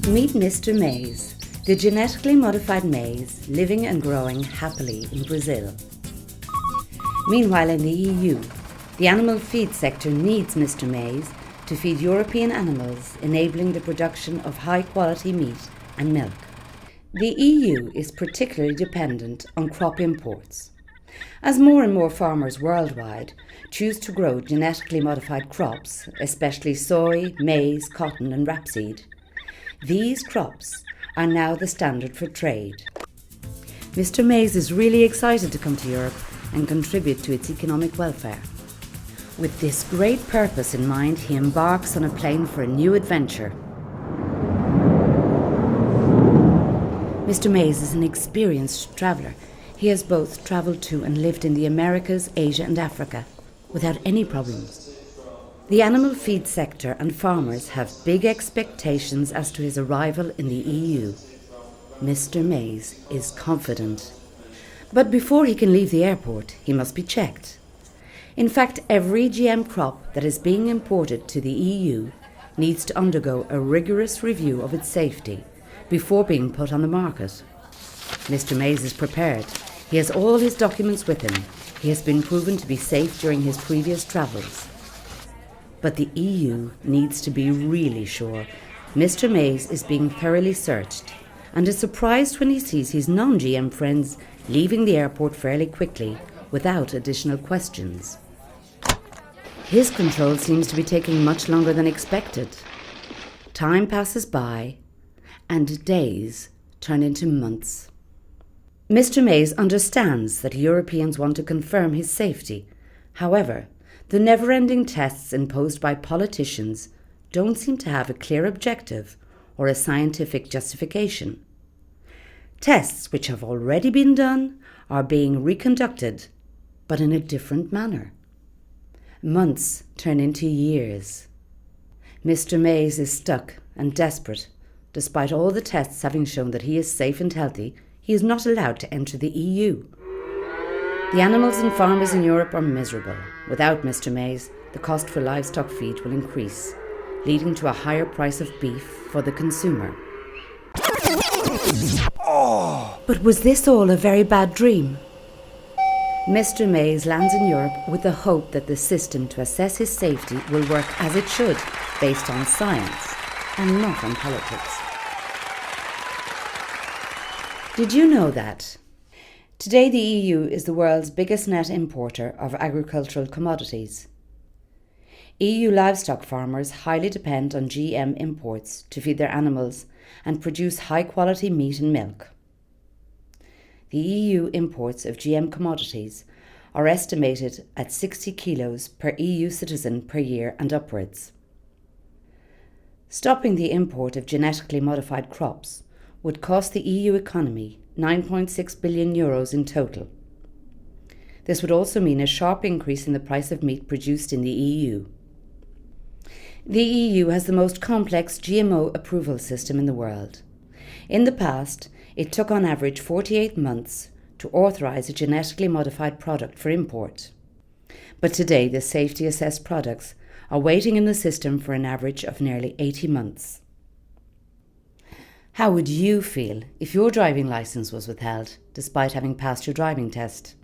Meet Mr. Maize, the genetically modified maize living and growing happily in Brazil. Meanwhile, in the EU, the animal feed sector needs Mr. Maize to feed European animals, enabling the production of high-quality meat and milk. The EU is particularly dependent on crop imports. As more and more farmers worldwide choose to grow genetically modified crops, especially soy, maize, cotton and rapeseed, these crops are now the standard for trade. Mr. Maize is really excited to come to Europe and contribute to its economic welfare. With this great purpose in mind, he embarks on a plane for a new adventure. Mr. Maize is an experienced traveller. He has both travelled to and lived in the Americas, Asia and Africa without any problems. The animal feed sector and farmers have big expectations as to his arrival in the EU. Mr. Maize is confident. But before he can leave the airport, he must be checked. In fact, every GM crop that is being imported to the EU needs to undergo a rigorous review of its safety before being put on the market. Mr. Maize is prepared. He has all his documents with him. He has been proven to be safe during his previous travels. But the EU needs to be really sure. Mr. Maize is being thoroughly searched and is surprised when he sees his non-GM friends leaving the airport fairly quickly without additional questions. His control seems to be taking much longer than expected. Time passes by and days turn into months. Mr. Maize understands that Europeans want to confirm his safety. However, the never-ending tests imposed by politicians don't seem to have a clear objective or a scientific justification. Tests which have already been done are being reconducted, but in a different manner. Months turn into years. Mr. Maize is stuck and desperate. Despite all the tests having shown that he is safe and healthy, he is not allowed to enter the EU. The animals and farmers in Europe are miserable. Without Mr. Maize, the cost for livestock feed will increase, leading to a higher price of beef for the consumer. But was this all a very bad dream? Mr. Maize lands in Europe with the hope that the system to assess his safety will work as it should, based on science and not on politics. Did you know that? Today the EU is the world's biggest net importer of agricultural commodities. EU livestock farmers highly depend on GM imports to feed their animals and produce high-quality meat and milk. The EU imports of GM commodities are estimated at 60 kilos per EU citizen per year and upwards. Stopping the import of genetically modified crops would cost the EU economy €9.6 billion in total. This would also mean a sharp increase in the price of meat produced in the EU. The EU has the most complex GMO approval system in the world. In the past, it took on average 48 months to authorise a genetically modified product for import. But today, the safety assessed products are waiting in the system for an average of nearly 80 months. How would you feel if your driving licence was withheld despite having passed your driving test?